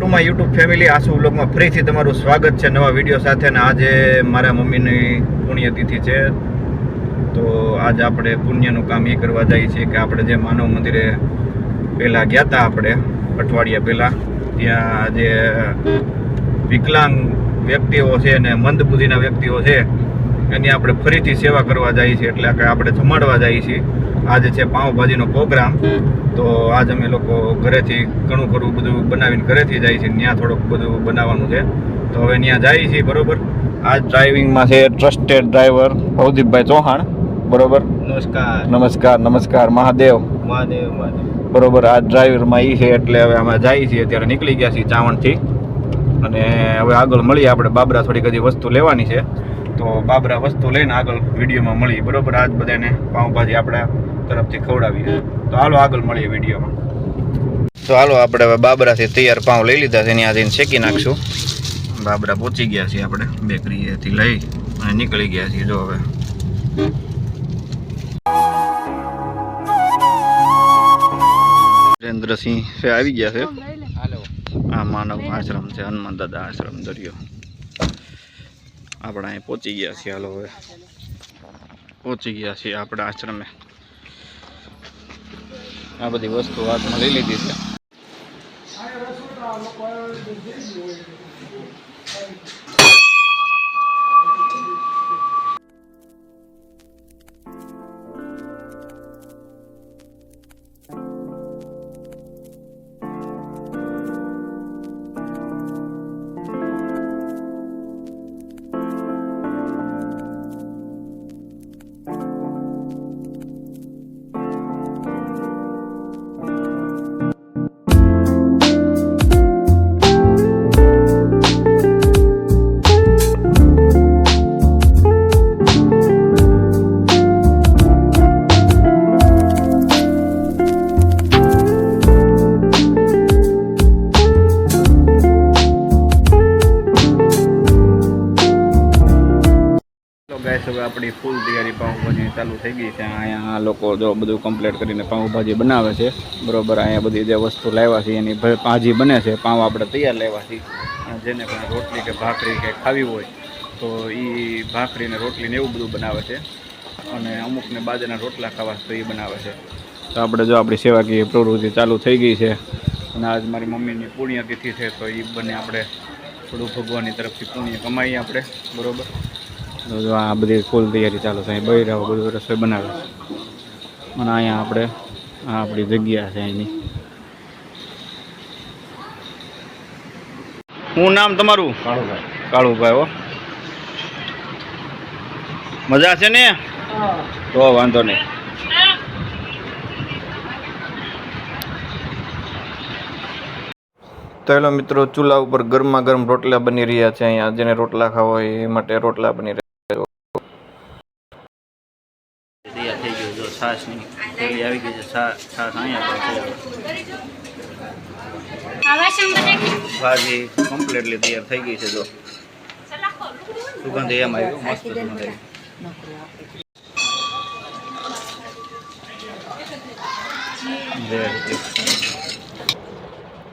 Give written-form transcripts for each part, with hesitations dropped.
Two my YouTube family. આસુ વ્લોગમાં ફરીથી તમારું સ્વાગત છે નવા વિડીયો સાથે. ને આજે મારા મમ્મીની પુણ્યતિથિ છે, તો આજ આપણે પુણ્યનું કામ એ કરવા જઈએ છીએ કે આપણે જે માનવ મંદિરે પહેલાં ગયા હતા, આપણે અઠવાડિયા પહેલાં, ત્યાં જે વિકલાંગ વ્યક્તિઓ છે ને મંદબુદ્ધિના વ્યક્તિઓ છે એની આપણે ફરીથી સેવા કરવા જઈએ છીએ, એટલે કે આપણે જમાડવા જઈએ છીએ. આજે છે પાઉંભાજીનો પ્રોગ્રામ, તો આજ અમે લોકો ઘરેથી ઘણું ખરું બધું બનાવીને ઘરેથી જઈએ છીએ. ત્યાં થોડુંક બધું બનાવવાનું છે, તો હવે ત્યાં જઈએ છીએ. બરોબર. આજ ડ્રાઇવિંગમાં છે ટ્રસ્ટેડ ડ્રાઈવર ભવદીપભાઈ ચૌહાણ. બરોબર. નમસ્કાર. નમસ્કાર નમસ્કાર. મહાદેવ મહાદેવ. બરોબર. આ ડ્રાઈવરમાં એ છે, એટલે હવે અમે જઈએ છીએ. અત્યારે નીકળી ગયા છીએ ચાવણથી, અને હવે આગળ મળીએ. આપણે બાબરા થોડીક હજી વસ્તુ લેવાની છે, તો બાબરા વસ્તુ લઈને આગળ વિડીયોમાં મળીએ. બરોબર. આજ બધાને પાઉંભાજી આપણા તરફથી ખવડાવીએ, તો હાલો આગળ મળીએ વિડીયોમાં. તો હાલો આપણે હવે બાબરાથી તૈયાર પાઉં લઈ લીધા છે, એની આજે શેકી નાખશું. બાબરા પહોંચી ગયા છીએ આપણે, બેકરીએથી લઈ અને નીકળી ગયા છીએ. જો હવે સુરેન્દ્રસિંહ આવી ગયા છે. આ માનવ આશ્રમ છે, હનુમાન દાદા આશ્રમ દરિયો. આપણે અહીં પહોંચી ગયા છીએ. હાલો હવે પહોંચી ગયા છીએ આપણે આશ્રમે. આ બધી વસ્તુ હાથમાં લઈ લીધી છે. હવે આપણી ફૂલ તૈયારી પાઉંભાજી ચાલુ થઈ ગઈ છે. અહીંયા લોકો જો બધું કમ્પ્લીટ કરીને પાઉંભાજી બનાવે છે. બરોબર. અહીંયા બધી જે વસ્તુ લાવ્યા છે એની ભાજી બને છે. પાઉં આપણે તૈયાર લાવ્યા છીએ. જેને પણ રોટલી કે ભાખરી કે ખાવી હોય તો એ ભાખરી ને રોટલી ને એવું બધું બનાવે છે, અને અમુકને બાજરાના રોટલા ખાવા તો એ બનાવે છે. તો આપણે જો આપણી સેવાકીય પ્રવૃત્તિ ચાલુ થઈ ગઈ છે, અને આજ મારી મમ્મીની પુણ્યતિથિ છે, તો એ બંને આપણે થોડું ભગવાનની તરફથી પુણ્ય કમાઈએ આપણે. બરોબર. તો આ બધી ફૂલ તૈયારી ચાલુ છે. અહીં બૈરાઓ બધું રસોઈ બનાવે છે, અને અહીંયા આપણે આ આપણી જગ્યા છે અહીંની. શું નામ તમારું? કાળુભાઈ. કાળુભાઈ. હો, મજા છે ને? તો વાંધો નહીં. તો હેલો મિત્રો, ચૂલા ઉપર ગરમા ગરમ રોટલા બની રહ્યા છે. અહીંયા જેને રોટલા ખાવા હોય એ માટે રોટલા બની રહ્યા. તૈયાર થઈ ગયું. જો છાશની થેલી આવી ગઈ છે. છાશ અહીંયા ભાજી કમ્પ્લીટલી તૈયાર થઈ ગઈ છે. જો સુગંધ એમ આવી, મસ્ત સુગંધ આવી.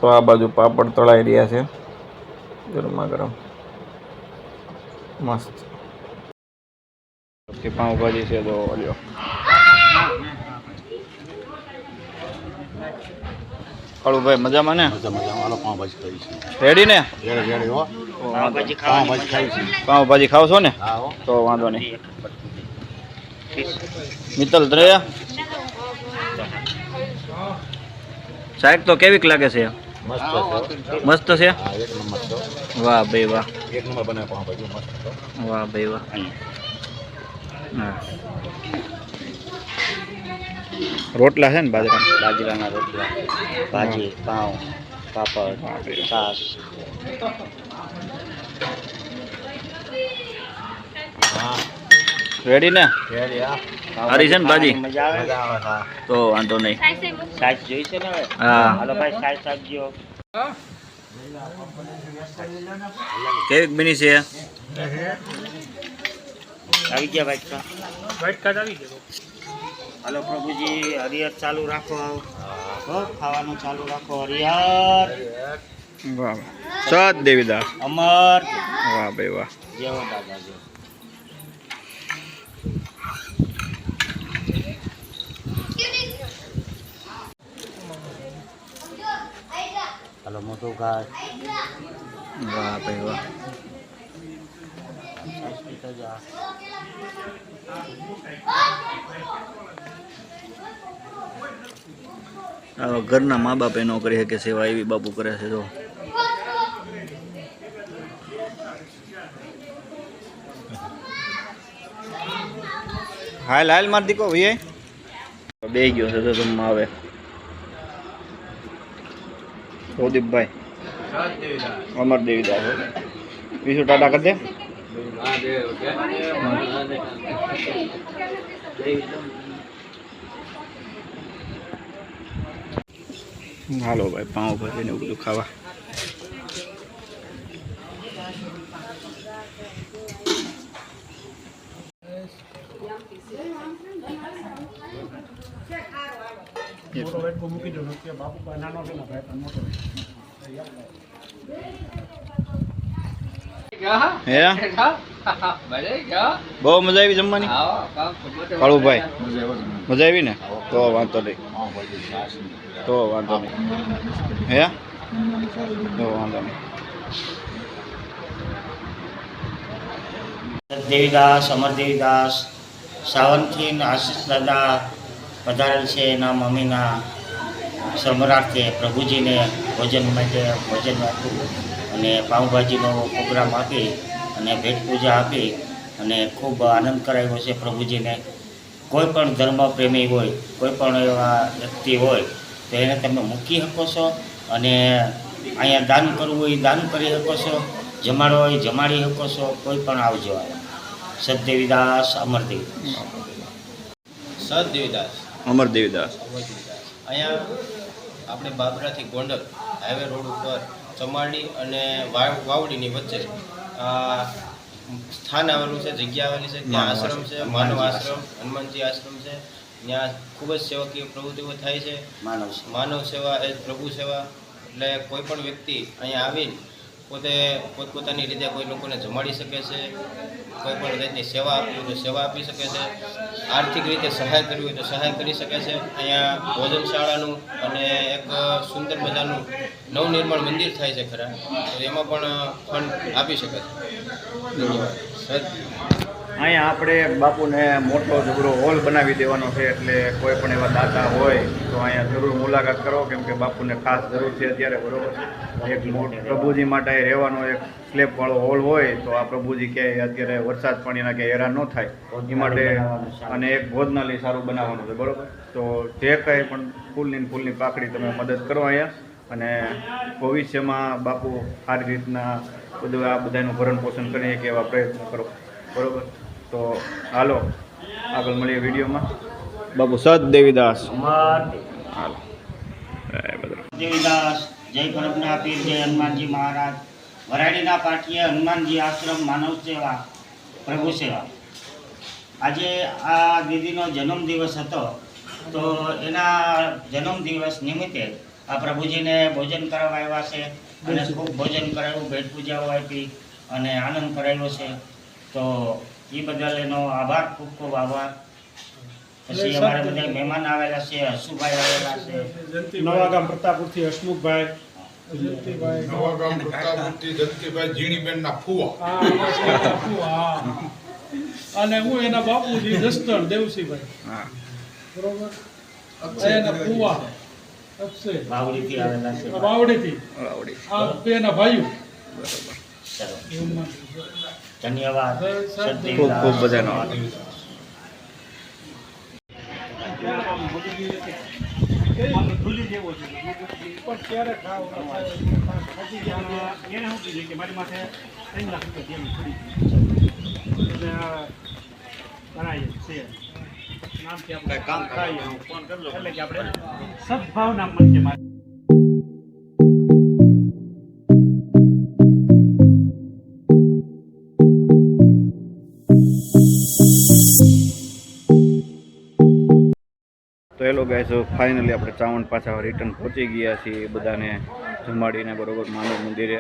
તો આ બાજુ પાપડ તળાઈ રહ્યા છે ગરમા ગરમ, મસ્ત. પાઉંભાજી છે. તો લ્યો. કાળુભાઈ મજામાં ને? રેડી ને? પાઉંભાજી ખાવ છો ને? તો વાંધો નહીં. મિત્તલ દ્રયા સાહેબ તો કેવીક લાગે છે? મસ્ત છે. વાહ ભાઈ વાહ. વાહ ભાઈ વાહ. હા, રોટલા છે ને બાજરાના રોટલા, ભાજી, પાઉં, પાપડ, છાશ. રેડી ને? હારી છે ને ભાજી? તો વાંધો નહીં. હા, કેવીક બની છે? આવી ગયા વાટકા. વાટકા આવી ગયો. હાલો પ્રભુજી, હરિહર ચાલુ રાખો. ખાવાનું ચાલુ રાખો. હરિહર વાહ સત દેવીદાસ અમર વાહ ભાઈ વાહ જેવો દાદા જેવો. હાલો મોટું ઘાટ વાહ ભાઈ વાહ આવા ઘરના મા બાપ એનો કરી શકે સેવા એવી બાપુ કરે છે તો હાલ હાલ માર દીકો ભાઈ બે ગયો છે તો જમવા આવે પ્રદીપભાઈ અમર દેવીદાસ બીજું ટાટા કરી દે હાલો ભાઈ પાઉં ભાજી ને એવું બધું ખાવા હે બહુ મજા આવી જમવાની કાળુભાઈ મજા આવી ને તો વાંધો નહીં તો વાંધો નહીં હે તો વાંધો નહીં દેવીદાસ અમર દેવીદાસ સાવંતથી આશીષ દાદા પધારેલ છે એના મમ્મીના સમરાર્થે પ્રભુજીને ભોજન માટે ભોજન આપ્યું અને પાઉંભાજીનો પ્રોગ્રામ આપી અને ભેટ પૂજા આપી અને ખૂબ આનંદ કરાવ્યો છે પ્રભુજીને. કોઈ પણ ધર્મ પ્રેમી હોય, કોઈ પણ એવા વ્યક્તિ હોય તો એને તમે મૂકી શકો છો અને અહીંયા દાન કરવું હોય દાન કરી શકો છો, જમાડો હોય જમાડી શકો છો, કોઈ પણ આવજો. સતદેવીદાસ અમરદેવીદાસ. સતદેવીદાસ અમરદેવીદાસ અહીંયા આપણે બાબરાથી ગોંડલ હાઈવે રોડ ઉપર ચમાડી અને વાવડીની વચ્ચે સ્થાન આવેલું છે, જગ્યા આવેલી છે. ત્યાં આશ્રમ છે, માનવ આશ્રમ, હનુમાનજી આશ્રમ છે. ત્યાં ખૂબ જ સેવાકીય પ્રવૃત્તિઓ થાય છે. માનવ સેવા એ પ્રભુ સેવા. એટલે કોઈ પણ વ્યક્તિ અહીંયા આવીને પોતે પોતપોતાની રીતે કોઈ લોકોને જમાડી શકે છે, કોઈ પણ જાતની સેવા આપવી હોય તો સેવા આપી શકે છે, આર્થિક રીતે સહાય કરવી હોય તો સહાય કરી શકે છે. અહીંયા ભોજનશાળાનું અને એક સુંદર મજાનું નવનિર્માણ મંદિર થાય છે ખરા, તો એમાં પણ ફંડ આપી શકે છે. ધન્યવાદ. અહીંયા આપણે બાપુને મોટો જબરો હોલ બનાવી દેવાનો છે, એટલે કોઈ પણ એવા દાતા હોય તો અહીંયા જરૂર મુલાકાત કરો, કેમ કે બાપુને ખાસ જરૂર છે અત્યારે. બરોબર, એક પ્રભુજી માટે રહેવાનો એક સ્લેબવાળો હોલ હોય તો આ પ્રભુજી ક્યાંય અત્યારે વરસાદ પાણીના ક્યાંય હેરાન ન થાય એ માટે, અને એક ભોજનાલય સારું બનાવવાનું છે. બરોબર, તો જે કંઈ પણ ફૂલની પાકડી તમે મદદ કરો અહીંયા, અને ભવિષ્યમાં બાપુ સારી રીતના બધું આ બધાનું ભરણ પોષણ કરીએ કે એવા પ્રયત્નો કરો. બરોબર, તો હાલો આગળ મળીએ વિડીયોમાં. બાપુ સત દેવીદાસ હાલો દેવીદાસ. જય ભરતના પીર, જય હનુમાનજી મહારાજ. વરાડીના પાટીએ હનુમાનજી આશ્રમ માનવ સેવા પ્રભુ સેવા. આજે આ દીદીનો જન્મદિવસ હતો, તો એના જન્મદિવસ નિમિત્તે આ પ્રભુજીને ભોજન કરાવવા આવ્યા છે અને ખૂબ ભોજન કરાવ્યું, ભેટ પૂજાઓ આપી અને આનંદ કરાવ્યો છે. તો એ બદલ એનો આભાર, ખૂબ ખૂબ આભાર. પછી અમારે બધા મહેમાન આવેલા છે, હસુભાઈ આવેલા છે, નવાગામ પ્રતાપપુરથી હસમુખભાઈ, નવાગામ પ્રતાપપુરથી જયંતિભાઈ જીણીબેનના ફુવા, અને હું એના બાપુજી જસદણ દેવસિંહભાઈ, બરોબર, એના ફુવા અક્ષય બાવળીથી આવેલા છે. વાવડીથી આ બેના ભાઈઓ. ચલો, ધન્યવાદ. ખૂબ ખૂબ બધાનો ભૂલી જેવો છે પણ ક્યારે ખાવ એને શું કીધું કે મારી માથે 3 લાખ રૂપિયા દેવી પડી એટલે બનાવીએ છે નામથી આપણે કામ કરાવીએ. ફોન કરજો એટલે કે આપણે સદભાવના મન છે મારી. તો હેલો ગાઈસ, ફાઇનલી આપણે ચાવંડ પાછા રિટર્ન પહોંચી ગયા છીએ. બધાને જમાડીને બરાબર માનવ મંદિરે.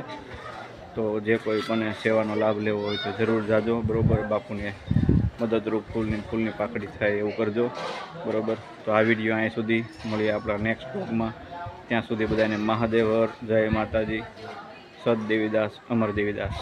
તો જે કોઈ પણ સેવાનો લાભ લેવો હોય તો જરૂર જાજો બરાબર. બાપુને મદદરૂપ ફૂલની પાકડી થાય એવું કરજો બરાબર. તો આ વિડીયો અહીં સુધી, મળીએ આપણા નેક્સ્ટ બ્લોગમાં. ત્યાં સુધી બધાને મહાદેવ હર, જય માતાજી, સત દેવીદાસ, અમર દેવીદાસ.